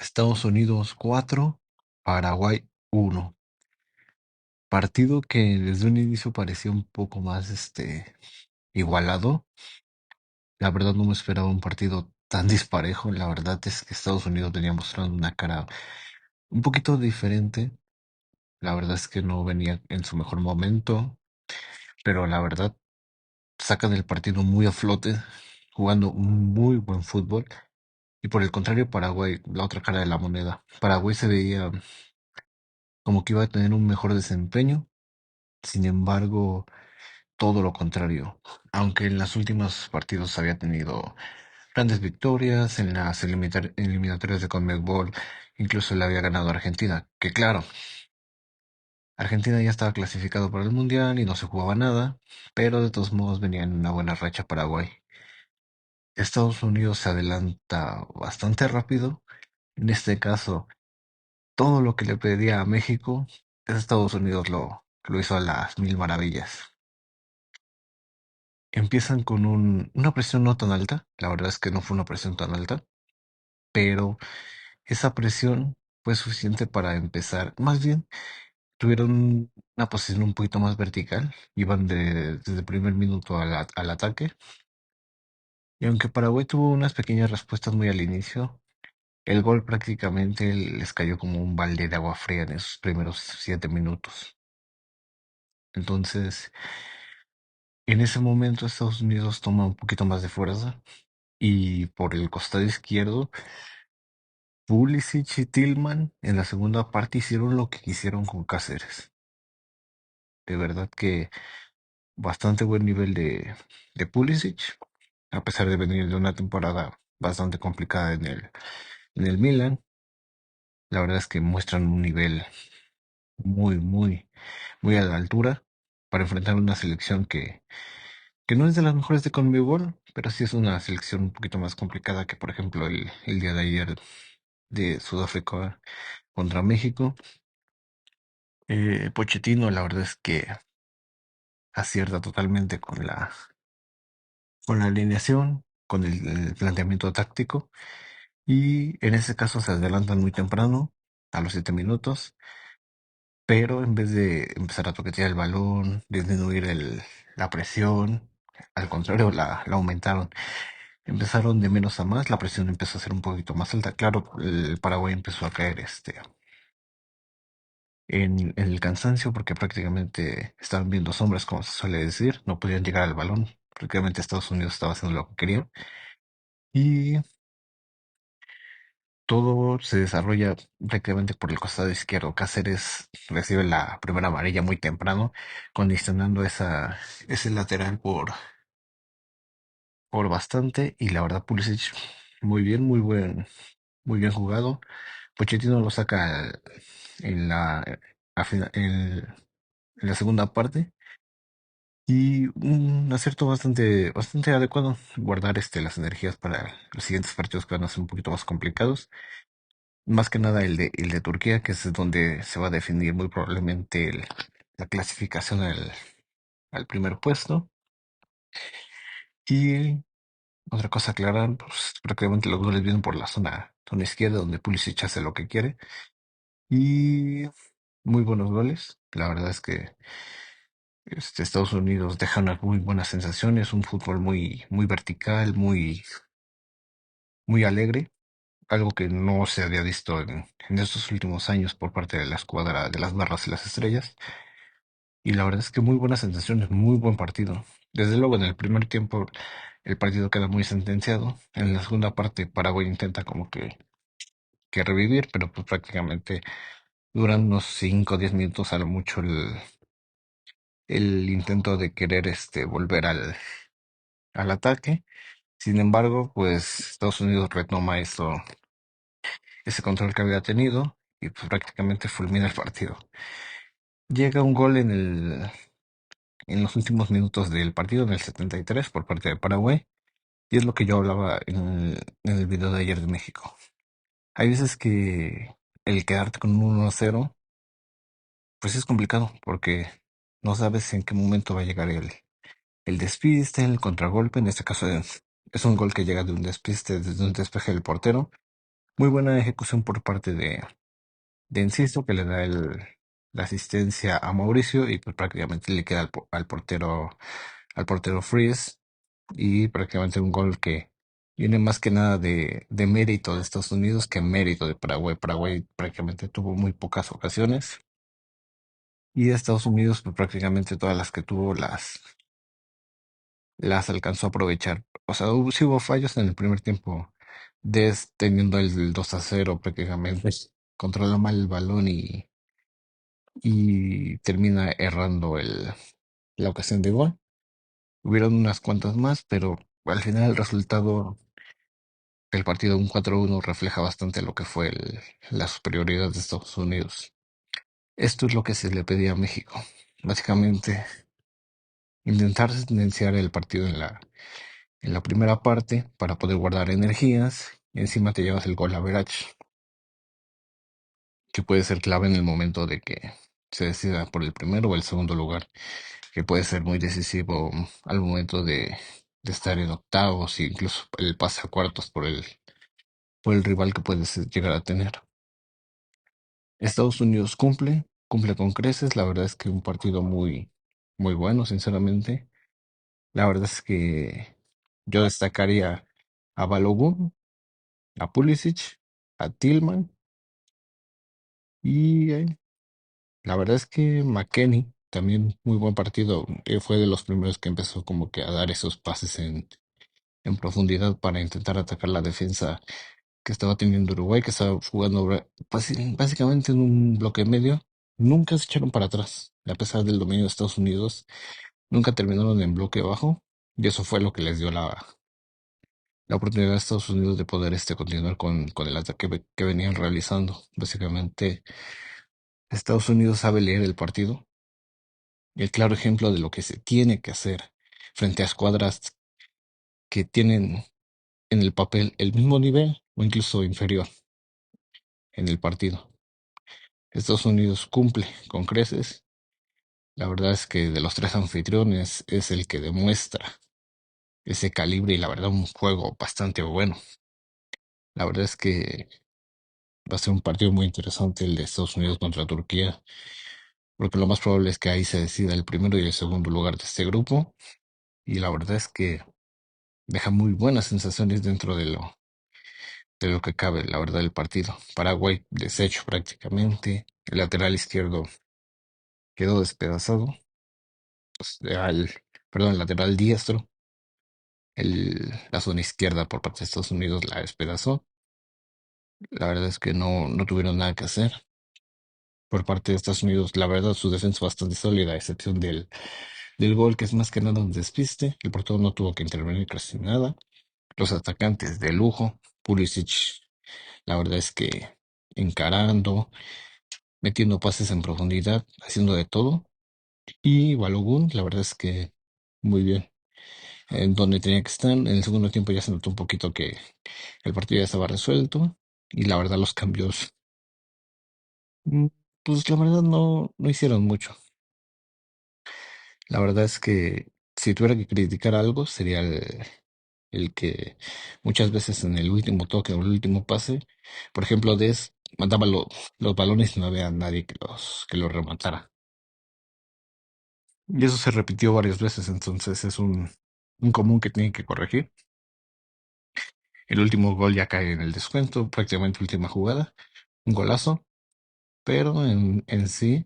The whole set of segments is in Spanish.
Estados Unidos 4, Paraguay 1. Partido que desde un inicio parecía un poco más igualado. La verdad no me esperaba un partido tan disparejo. La verdad es que Estados Unidos venía mostrando una cara un poquito diferente. La verdad es que no venía en su mejor momento, pero la verdad sacan el partido muy a flote, jugando un muy buen fútbol. Y por el contrario, Paraguay, la otra cara de la moneda. Paraguay se veía como que iba a tener un mejor desempeño. Sin embargo, todo lo contrario. Aunque en los últimos partidos había tenido grandes victorias, en las eliminatorias de CONMEBOL incluso le había ganado a Argentina, que claro, Argentina ya estaba clasificado para el Mundial y no se jugaba nada, pero de todos modos venía en una buena racha Paraguay. Estados Unidos se adelanta bastante rápido. En este caso, todo lo que le pedía a México, Estados Unidos lo hizo a las mil maravillas. Empiezan con una presión no tan alta, la verdad es que no fue una presión tan alta, pero esa presión fue suficiente para empezar. Más bien, tuvieron una posición un poquito más vertical, iban desde el primer minuto al ataque, y aunque Paraguay tuvo unas pequeñas respuestas muy al inicio, el gol prácticamente les cayó como un balde de agua fría en esos primeros 7 minutos. Entonces, en ese momento Estados Unidos toma un poquito más de fuerza y por el costado izquierdo Pulisic y Tillman en la segunda parte hicieron lo que quisieron con Cáceres. De verdad que bastante buen nivel de Pulisic, a pesar de venir de una temporada bastante complicada en el Milan. La verdad es que muestran un nivel muy, muy, muy a la altura para enfrentar una selección que no es de las mejores de CONMEBOL, pero sí es una selección un poquito más complicada que, por ejemplo, el día de ayer de Sudáfrica contra México. Pochettino, la verdad es que acierta totalmente con la alineación, con el planteamiento táctico, y en ese caso se adelantan muy temprano, a los 7 minutos, pero en vez de empezar a toquetear el balón, disminuir la presión, al contrario, la aumentaron. Empezaron de menos a más, la presión empezó a ser un poquito más alta. Claro, el Paraguay empezó a caer en el cansancio porque prácticamente estaban viendo sombras, como se suele decir, no podían llegar al balón. Prácticamente Estados Unidos estaba haciendo lo que quería y todo se desarrolla prácticamente por el costado izquierdo. Cáceres recibe la primera amarilla muy temprano, condicionando ese lateral por bastante, y la verdad Pulisic muy bien, muy bien jugado. Pochettino lo saca en en la segunda parte. Y un acierto bastante adecuado, guardar las energías para los siguientes partidos que van a ser un poquito más complicados. Más que nada el de Turquía, que es donde se va a definir muy probablemente la clasificación al primer puesto. Y otra cosa a aclarar, pues prácticamente los goles vienen por la zona izquierda, donde Pulisic hace lo que quiere. Y muy buenos goles. La verdad es que Estados Unidos deja unas muy buenas sensaciones, un fútbol muy, muy vertical, muy alegre, algo que no se había visto en estos últimos años por parte de la escuadra de las Barras y las Estrellas. Y la verdad es que muy buenas sensaciones, muy buen partido. Desde luego, en el primer tiempo el partido queda muy sentenciado. En la segunda parte, Paraguay intenta como que revivir, pero pues prácticamente duran unos 5 o 10 minutos a lo mucho el intento de querer volver al ataque. Sin embargo, pues Estados Unidos retoma ese control que había tenido y pues prácticamente fulmina el partido. Llega un gol en los últimos minutos del partido, en el 73, por parte de Paraguay, y es lo que yo hablaba en el video de ayer de México. Hay veces que el quedarte con un 1-0, pues es complicado, porque no sabes en qué momento va a llegar el despiste, el contragolpe. En este caso es un gol que llega de un despiste, desde un despeje del portero. Muy buena ejecución por parte de Enciso, que le da la asistencia a Mauricio y pues prácticamente le queda al portero Freeze y prácticamente un gol que viene más que nada de mérito de Estados Unidos que mérito de Paraguay. Paraguay prácticamente tuvo muy pocas ocasiones y Estados Unidos pues prácticamente todas las que tuvo las alcanzó a aprovechar. O sea, sí hubo fallos en el primer tiempo, teniendo el 2-0 prácticamente, controla mal el balón y termina errando la ocasión de gol. Hubieron unas cuantas más, pero al final el resultado del partido, un 4-1, refleja bastante lo que fue la superioridad de Estados Unidos. Esto es lo que se le pedía a México. Básicamente, intentar sentenciar el partido en la primera parte para poder guardar energías. Y encima te llevas el gol average, que puede ser clave en el momento de que se decida por el primero o el segundo lugar, que puede ser muy decisivo al momento de estar en octavos e incluso el pase a cuartos por el rival que puedes llegar a tener. Estados Unidos cumple con creces. La verdad es que un partido muy, muy bueno, sinceramente. La verdad es que yo destacaría a Balogun, a Pulisic, a Tillman y la verdad es que McKennie, también muy buen partido. Fue de los primeros que empezó como que a dar esos pases en profundidad para intentar atacar la defensa que estaba teniendo Uruguay, que estaba jugando básicamente en un bloque medio. Nunca se echaron para atrás, a pesar del dominio de Estados Unidos. Nunca terminaron en bloque bajo y eso fue lo que les dio la oportunidad a Estados Unidos de poder continuar con el ataque que venían realizando. Básicamente, Estados Unidos sabe leer el partido y el claro ejemplo de lo que se tiene que hacer frente a escuadras que tienen en el papel el mismo nivel o incluso inferior en el partido. Estados Unidos cumple con creces. La verdad es que de los tres anfitriones es el que demuestra ese calibre y la verdad un juego bastante bueno. La verdad es que va a ser un partido muy interesante el de Estados Unidos contra Turquía, porque lo más probable es que ahí se decida el primero y el segundo lugar de este grupo. Y la verdad es que deja muy buenas sensaciones dentro de lo que cabe, la verdad, el partido. Paraguay deshecho prácticamente. El lateral izquierdo quedó despedazado. Pues, perdón, el lateral diestro. La zona izquierda por parte de Estados Unidos la despedazó. La verdad es que no tuvieron nada que hacer. Por parte de Estados Unidos, la verdad, su defensa bastante sólida, a excepción del gol, que es más que nada un despiste. El portero no tuvo que intervenir casi nada. Los atacantes de lujo, Pulisic, la verdad es que encarando, metiendo pases en profundidad, haciendo de todo. Y Balogun, la verdad es que muy bien. En donde tenía que estar, en el segundo tiempo ya se notó un poquito que el partido ya estaba resuelto. Y la verdad, los cambios, mm, pues la verdad no hicieron mucho. La verdad es que si tuviera que criticar algo, sería el que muchas veces en el último toque o el último pase, por ejemplo, mandaba los balones y no había nadie que los rematara. Y eso se repitió varias veces, entonces es un común que tienen que corregir. El último gol ya cae en el descuento, prácticamente última jugada, un golazo, pero en sí,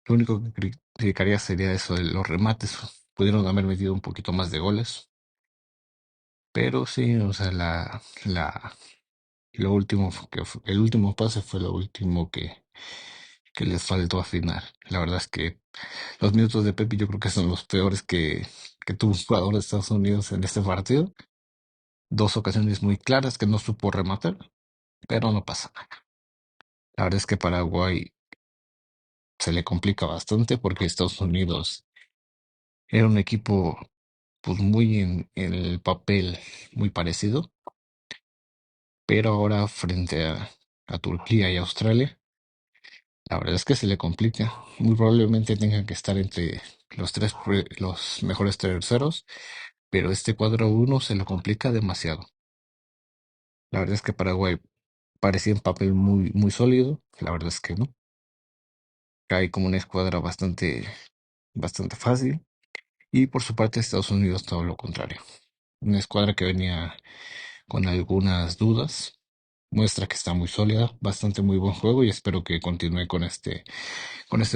lo único que criticaría sería eso de los remates. Pudieron haber metido un poquito más de goles, pero sí, o sea, el último pase fue lo último que les faltó afinar. La verdad es que los minutos de Pepe yo creo que son los peores que tuvo un jugador de Estados Unidos en este partido. Dos ocasiones muy claras que no supo rematar, pero no pasa nada. La verdad es que Paraguay se le complica bastante porque Estados Unidos era un equipo pues muy en el papel muy parecido, pero ahora frente a Turquía y Australia, la verdad es que se le complica. Muy probablemente tengan que estar entre los mejores terceros, pero este cuadro uno se lo complica demasiado. La verdad es que Paraguay parecía en papel muy, muy sólido. La verdad es que no. Cae como una escuadra bastante fácil. Y por su parte, Estados Unidos todo lo contrario. Una escuadra que venía con algunas dudas. Muestra que está muy sólida, bastante muy buen juego y espero que continúe con este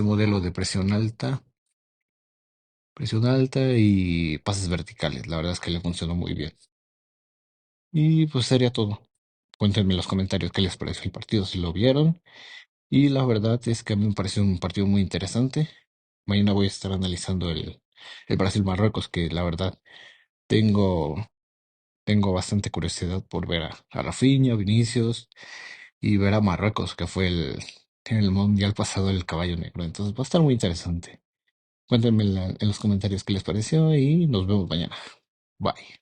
modelo de presión alta y pases verticales. La verdad es que le funcionó muy bien. Y pues sería todo. Cuéntenme en los comentarios qué les pareció el partido, si lo vieron. Y la verdad es que a mí me pareció un partido muy interesante. Mañana voy a estar analizando el Brasil-Marruecos, que la verdad tengo, tengo bastante curiosidad por ver a Rafinha, Vinicius y ver a Marruecos, que fue en el Mundial pasado el caballo negro. Entonces va a estar muy interesante. Cuéntenme en los comentarios qué les pareció y nos vemos mañana. Bye.